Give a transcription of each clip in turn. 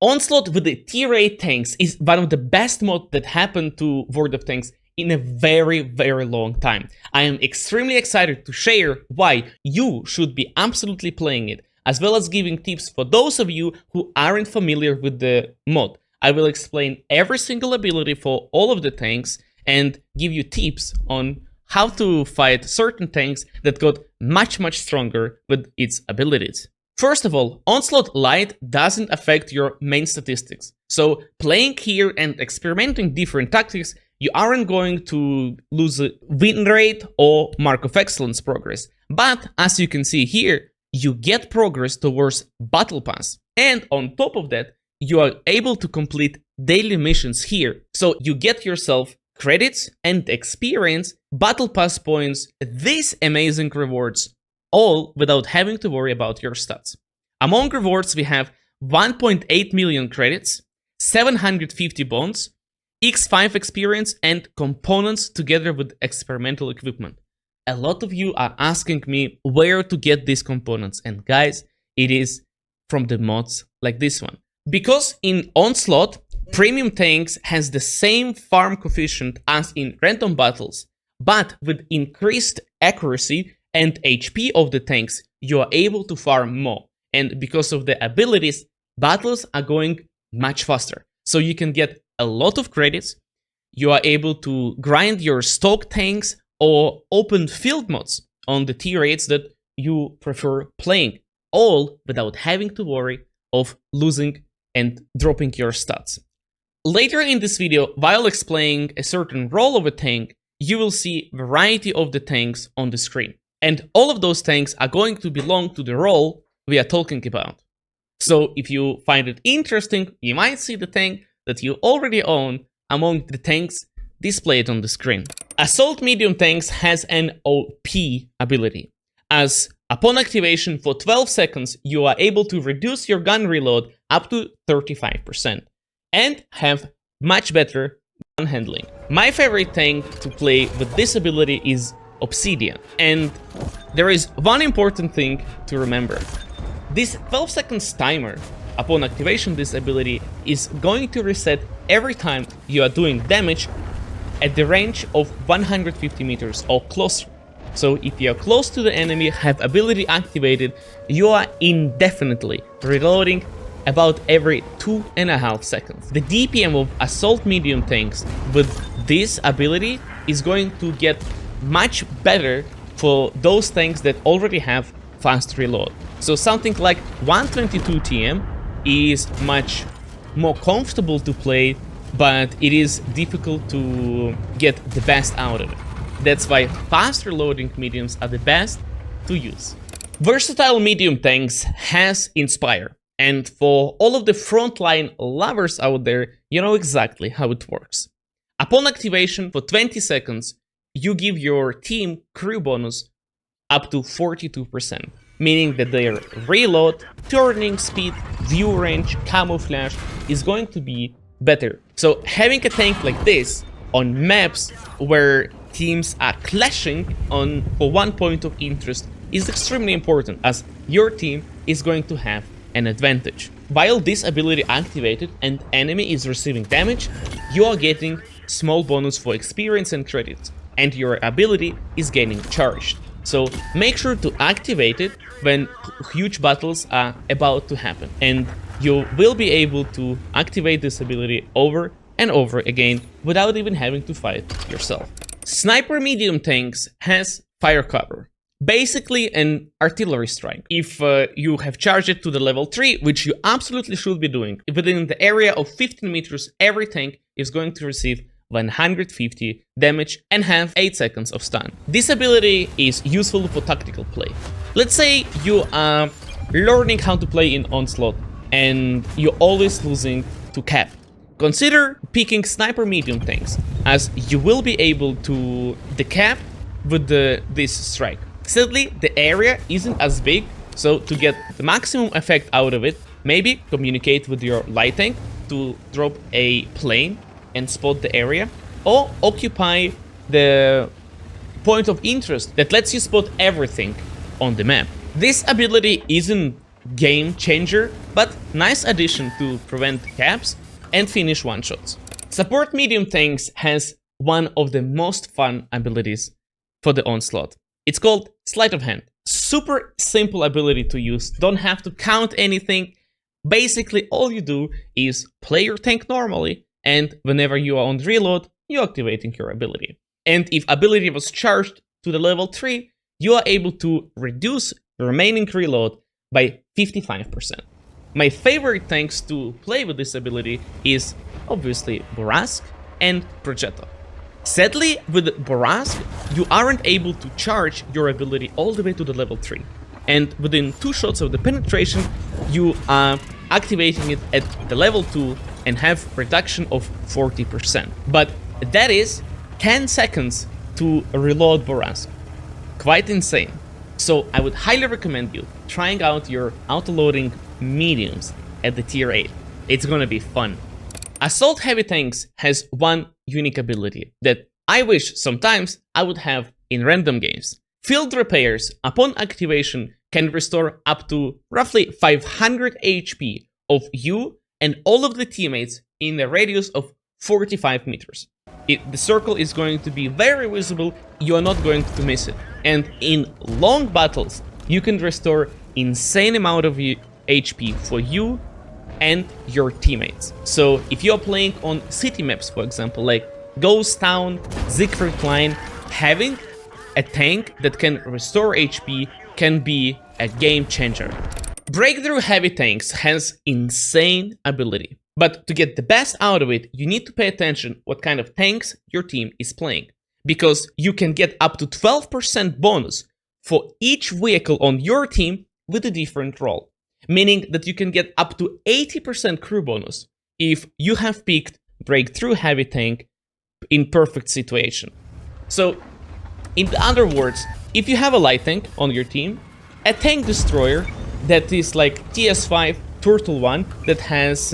Onslaught with the tier 8 tanks is one of the best mods that happened to World of Tanks in a very, very long time. I am extremely excited to share why you should be absolutely playing it, as well as giving tips for those of you who aren't familiar with the mod. I will explain every single ability for all of the tanks and give you tips on how to fight certain tanks that got much stronger with its abilities. First of all, Onslaught Light doesn't affect your main statistics. So playing here and experimenting different tactics, you aren't going to lose a win rate or Mark of Excellence progress. But as you can see here, you get progress towards Battle Pass. And on top of that, you are able to complete daily missions here. So you get yourself credits and experience, Battle Pass points, these amazing rewards, all without having to worry about your stats. Among rewards, we have 1.8 million credits, 750 bonds, X5 experience, and components together with experimental equipment. A lot of you are asking me where to get these components, and guys, it is from the mods like this one. Because in Onslaught, Premium Tanks has the same farm coefficient as in random battles, but with increased accuracy and HP of the tanks, you are able to farm more. And because of the abilities, battles are going much faster. So you can get a lot of credits, you are able to grind your stock tanks or open field mods on the tier 8s that you prefer playing, all without having to worry of losing and dropping your stats. Later in this video, while explaining a certain role of a tank, you will see variety of the tanks on the screen. And all of those tanks are going to belong to the role we are talking about. So if you find it interesting, you might see the tank that you already own among the tanks displayed on the screen. Assault Medium Tanks has an OP ability, as upon activation for 12 seconds, you are able to reduce your gun reload up to 35% and have much better gun handling. My favorite tank to play with this ability is Obsidian, and there is one important thing to remember. This 12 seconds timer upon activation this ability is going to reset every time you are doing damage at the range of 150 meters or closer. So if you are close to the enemy, have ability activated, you are indefinitely reloading about every 2.5 seconds. The DPM of Assault Medium Tanks with this ability is going to get much better for those tanks that already have fast reload. So something like 122 TM is much more comfortable to play, but it is difficult to get the best out of it. That's why fast reloading mediums are the best to use. Versatile medium tanks has Inspire, and for all of the frontline lovers out there, you know exactly how it works. Upon activation for 20 seconds, you give your team crew bonus up to 42%, meaning that their reload, turning speed, view range, camouflage is going to be better. So having a tank like this on maps where teams are clashing for one point of interest is extremely important, as your team is going to have an advantage. While this ability activated and enemy is receiving damage, you are getting small bonus for experience and credits, and your ability is gaining charged. So make sure to activate it when huge battles are about to happen, and you will be able to activate this ability over and over again without even having to fight yourself. Sniper Medium Tanks has Fire Cover, basically an artillery strike. If you have charged it to the level 3, which you absolutely should be doing, within the area of 15 meters, every tank is going to receive 150 damage and have 8 seconds of stun. This ability is useful for tactical play. Let's say you are learning how to play in Onslaught and you're always losing to cap. Consider picking Sniper Medium Tanks, as you will be able to decap with this strike. Sadly, the area isn't as big, so to get the maximum effect out of it, maybe communicate with your light tank to drop a plane and spot the area, or occupy the point of interest that lets you spot everything on the map. This ability isn't game changer, but nice addition to prevent caps and finish one-shots. Support medium tanks has one of the most fun abilities for the Onslaught. It's called Sleight of Hand. Super simple ability to use, don't have to count anything. Basically, all you do is play your tank normally, and whenever you are on reload, you're activating your ability. And if ability was charged to the level 3, you are able to reduce the remaining reload by 55%. My favorite tanks to play with this ability is obviously Borask and Progetto. Sadly, with Borask, you aren't able to charge your ability all the way to the level 3. And within 2 shots of the penetration, you are activating it at the level 2 and have reduction of 40%. But that is 10 seconds to reload Borask. Quite insane. So I would highly recommend you trying out your auto-loading mediums at the tier 8. It's gonna be fun. Assault Heavy Tanks has one unique ability that I wish sometimes I would have in random games. Field Repairs, upon activation, can restore up to roughly 500 HP of you and all of the teammates in a radius of 45 meters. The circle is going to be very visible, you are not going to miss it. And in long battles, you can restore insane amount of HP for you and your teammates. So if you're playing on city maps, for example, like Ghost Town, Siegfried Klein, having a tank that can restore HP can be a game changer. Breakthrough Heavy Tanks has insane ability, but to get the best out of it, you need to pay attention what kind of tanks your team is playing, because you can get up to 12% bonus for each vehicle on your team with a different role, meaning that you can get up to 80% crew bonus if you have picked Breakthrough Heavy Tank in perfect situation. So, in other words, if you have a light tank on your team, a tank destroyer that is like TS5 Turtle 1 that has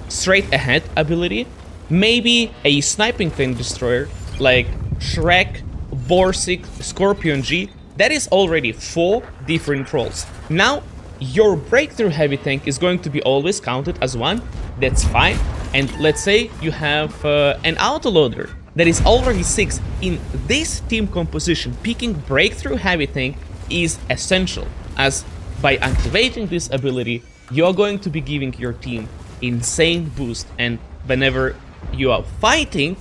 straight ahead ability, maybe a sniping tank destroyer like Shrek, Borsig, Scorpion G, that is already 4 different roles. Now, your Breakthrough Heavy Tank is going to be always counted as one, that's 5, and let's say you have an autoloader that is already 6. In this team composition, picking Breakthrough Heavy Tank is essential, as by activating this ability, you're going to be giving your team insane boost, and whenever you are fighting,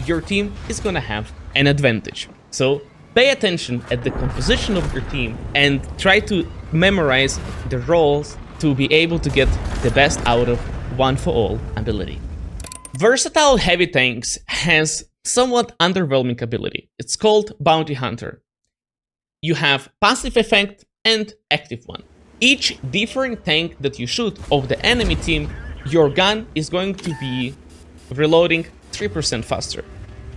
your team is gonna have an advantage. So pay attention at the composition of your team and try to memorize the roles to be able to get the best out of One for All ability. Versatile Heavy Tanks has somewhat underwhelming ability. It's called Bounty Hunter. You have passive effect and active one. Each different tank that you shoot of the enemy team, your gun is going to be reloading 3% faster.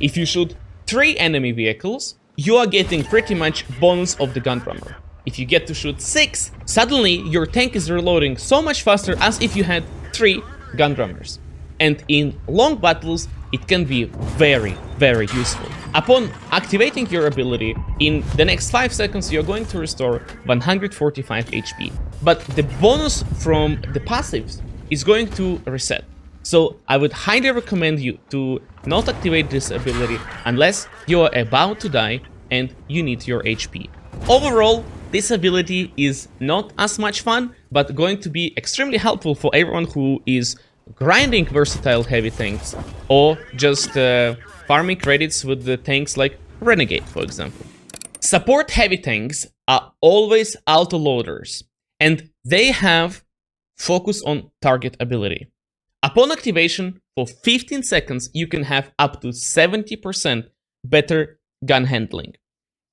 If you shoot 3 enemy vehicles, you are getting pretty much bonus of the gun drummer. If you get to shoot 6, suddenly your tank is reloading so much faster as if you had 3 gun drummers. And in long battles, it can be very, very useful. Upon activating your ability, in the next 5 seconds you're going to restore 145 HP. But the bonus from the passives is going to reset. So I would highly recommend you to not activate this ability unless you are about to die and you need your HP. Overall, this ability is not as much fun, but going to be extremely helpful for everyone who is grinding versatile heavy tanks or just farming credits with the tanks like Renegade, for example. Support heavy tanks are always auto-loaders, and they have focus on target ability. Upon activation, for 15 seconds, you can have up to 70% better gun handling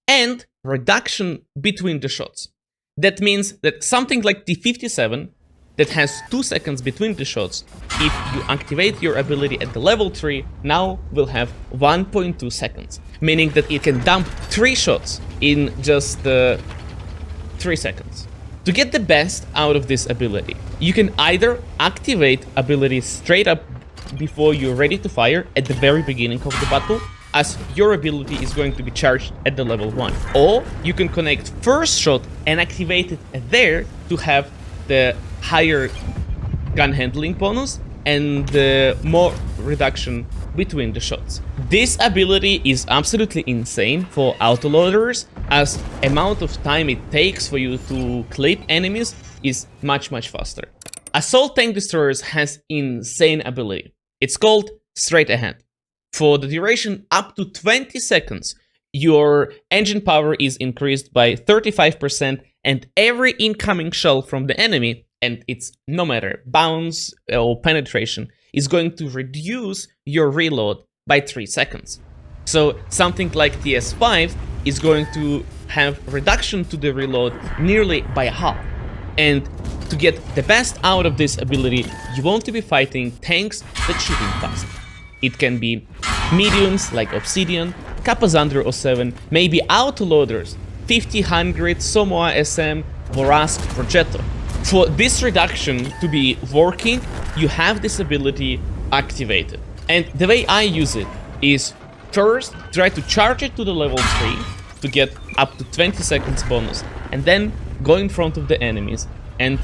and reduction between the shots. That means that something like T57 that has 2 seconds between the shots, if you activate your ability at the level 3, now will have 1.2 seconds, meaning that it can dump 3 shots in just 3 seconds. To get the best out of this ability, you can either activate ability straight up before you're ready to fire at the very beginning of the battle, as your ability is going to be charged at the level 1. Or you can connect first shot and activate it there to have the higher gun handling bonus and the more reduction between the shots. This ability is absolutely insane for autoloaders, as amount of time it takes for you to clip enemies is much faster. Assault Tank Destroyers has insane ability. It's called Straight Ahead. For the duration up to 20 seconds, your engine power is increased by 35%, and every incoming shell from the enemy, and it's no matter bounce or penetration, is going to reduce your reload by 3 seconds. So something like TS5 is going to have reduction to the reload nearly by half. And to get the best out of this ability, you want to be fighting tanks that shooting fast. It can be mediums like Obsidian, Capazandra 07, maybe autoloaders, 50-100, Samoa SM, Vorask, Progetto. For this reduction to be working, you have this ability activated. And the way I use it is first try to charge it to the level 3 to get up to 20 seconds bonus, and then go in front of the enemies and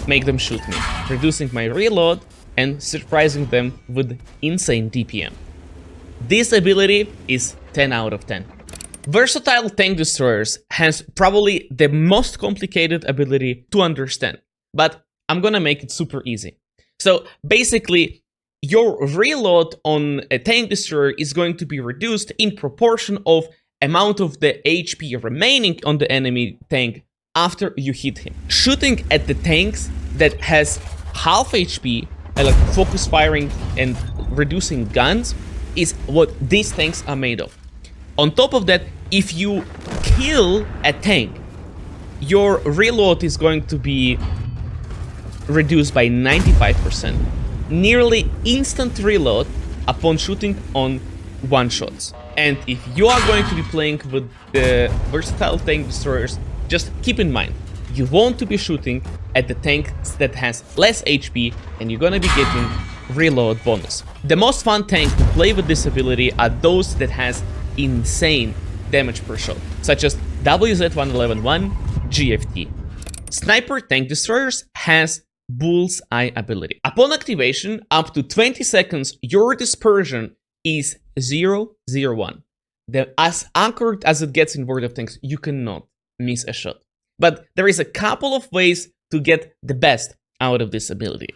make them shoot me, reducing my reload and surprising them with insane DPM. This ability is 10 out of 10. Versatile Tank Destroyers has probably the most complicated ability to understand, but I'm gonna make it super easy. So basically, your reload on a Tank Destroyer is going to be reduced in proportion of amount of the HP remaining on the enemy tank after you hit him. Shooting at the tanks that has half HP, like focus firing and reducing guns, is what these tanks are made of. On top of that, if you kill a tank, your reload is going to be reduced by 95%. Nearly instant reload upon shooting on one-shots. And if you are going to be playing with the Versatile Tank Destroyers, just keep in mind, you want to be shooting at the tanks that has less HP, and you're gonna be getting reload bonus. The most fun tank to play with this ability are those that has insane damage per shot, such as WZ-1111, GFT. Sniper Tank Destroyers has Bullseye ability. Upon activation, up to 20 seconds, your dispersion is 0-0-1. As accurate as it gets in World of Tanks, you cannot miss a shot. But there is a couple of ways to get the best out of this ability.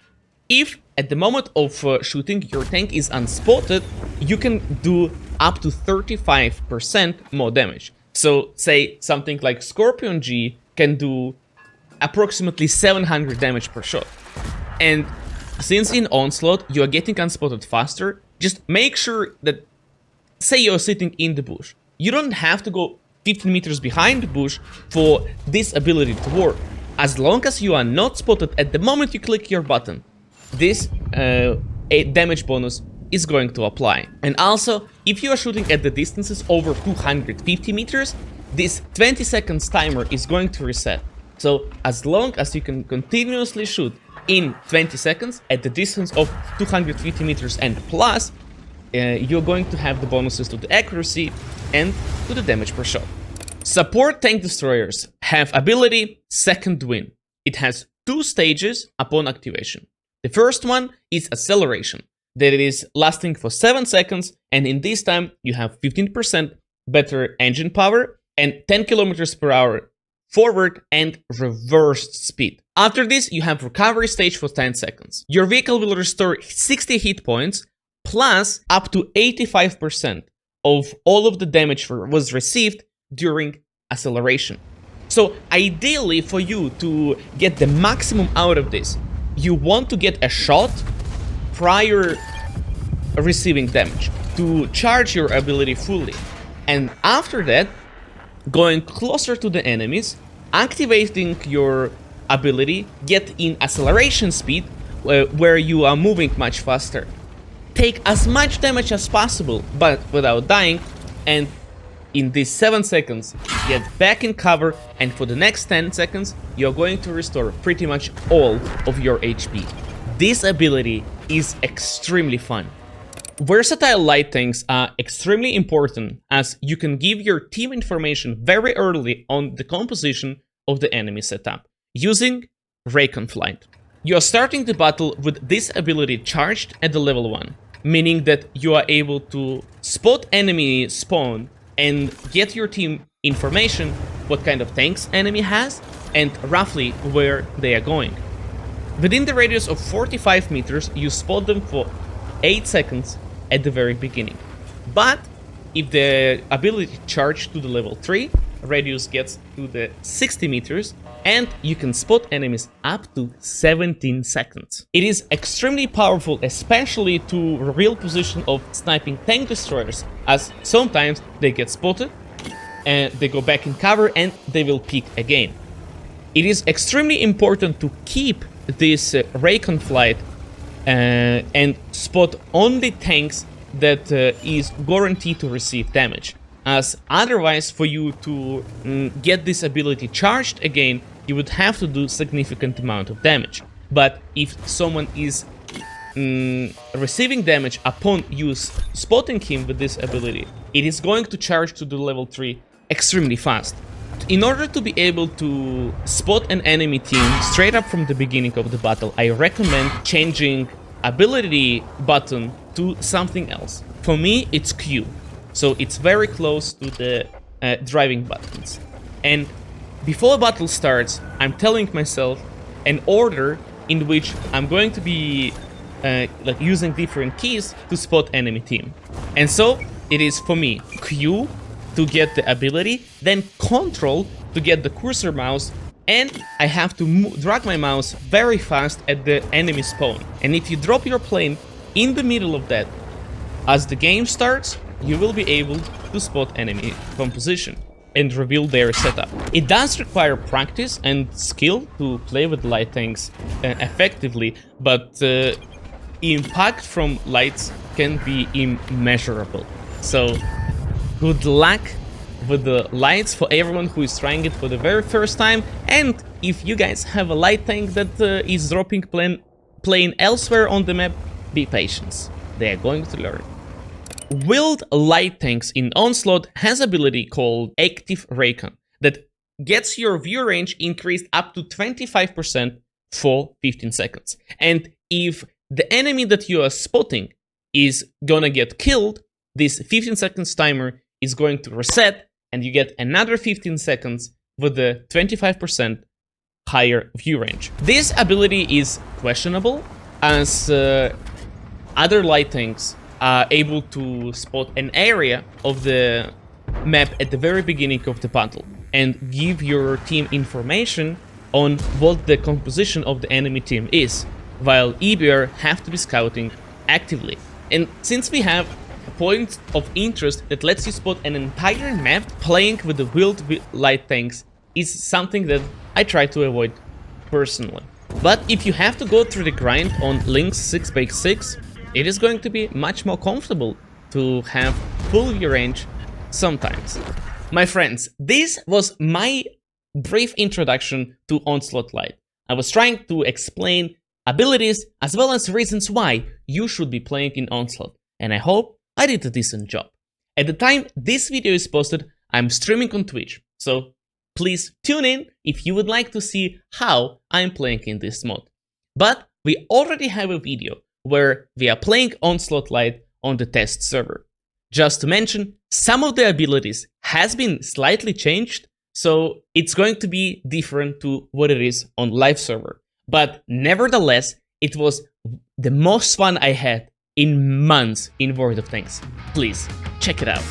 If at the moment of shooting your tank is unspotted, you can do up to 35% more damage. So say something like Scorpion G can do approximately 700 damage per shot. And since in Onslaught you are getting unspotted faster, just make sure that, say you're sitting in the bush, you don't have to go 15 meters behind the bush for this ability to work. As long as you are not spotted at the moment you click your button, this damage bonus is going to apply. And also, if you are shooting at the distances over 250 meters, this 20 seconds timer is going to reset. So as long as you can continuously shoot in 20 seconds at the distance of 250 meters and plus, you're going to have the bonuses to the accuracy and to the damage per shot. Support Tank Destroyers have ability Second Wind. It has 2 stages upon activation. The first one is acceleration, that it is lasting for 7 seconds, and in this time you have 15% better engine power and 10 kilometers per hour forward and reverse speed. After this, you have recovery stage for 10 seconds. Your vehicle will restore 60 hit points plus up to 85% of all of the damage was received during acceleration. So ideally, for you to get the maximum out of this, you want to get a shot prior receiving damage to charge your ability fully. And after that, going closer to the enemies, activating your ability, get in acceleration speed where you are moving much faster. Take as much damage as possible, but without dying, and in these 7 seconds, get back in cover, and for the next 10 seconds, you're going to restore pretty much all of your HP. This ability is extremely fun. Versatile light tanks are extremely important as you can give your team information very early on the composition of the enemy setup using Recon flight. You are starting the battle with this ability charged at the level 1, meaning that you are able to spot enemy spawn and get your team information, what kind of tanks enemy has, and roughly where they are going. Within the radius of 45 meters, you spot them for 8 seconds at the very beginning. But if the ability charged to the level 3, radius gets to the 60 meters, and you can spot enemies up to 17 seconds. It is extremely powerful, especially to reveal position of sniping tank destroyers, as sometimes they get spotted, and they go back in cover, and they will peek again. It is extremely important to keep this Recon flight and spot only tanks that is guaranteed to receive damage, as otherwise for you to get this ability charged again, you would have to do significant amount of damage. But if someone is receiving damage upon you spotting him with this ability, it is going to charge to the level 3 extremely fast. In order to be able to spot an enemy team straight up from the beginning of the battle, I recommend changing ability button to something else. For me, it's Q, so it's very close to the driving buttons. And before a battle starts, I'm telling myself an order in which I'm going to be like using different keys to spot enemy team. And so it is for me Q to get the ability, then Control to get the cursor mouse, and I have to drag my mouse very fast at the enemy spawn. And if you drop your plane in the middle of that, as the game starts, you will be able to spot enemy composition and reveal their setup. It does require practice and skill to play with light tanks effectively, but impact from lights can be immeasurable. So good luck with the lights for everyone who is trying it for the very first time, and if you guys have a light tank that is dropping plane elsewhere on the map, be patient. They are going to learn. Wheeled light tanks in Onslaught has ability called Active Recon that gets your view range increased up to 25% for 15 seconds. And if the enemy that you are spotting is gonna get killed, this 15 seconds timer is going to reset, and you get another 15 seconds with the 25% higher view range. This ability is questionable, as other light tanks are able to spot an area of the map at the very beginning of the battle and give your team information on what the composition of the enemy team is, while EBR have to be scouting actively. And since we have a point of interest that lets you spot an entire map, playing with the wheeled light tanks is something that I try to avoid personally. But if you have to go through the grind on Lynx 6x6, it is going to be much more comfortable to have full view range sometimes. My friends, this was my brief introduction to Onslaught Lite. I was trying to explain abilities as well as reasons why you should be playing in Onslaught, and I hope I did a decent job. At the time this video is posted, I'm streaming on Twitch, so please tune in if you would like to see how I'm playing in this mod. But we already have a video where we are playing Onslaught Lite on the test server. Just to mention, some of the abilities has been slightly changed, so it's going to be different to what it is on live server. But nevertheless, it was the most fun I had in months in World of Tanks. Please, check it out.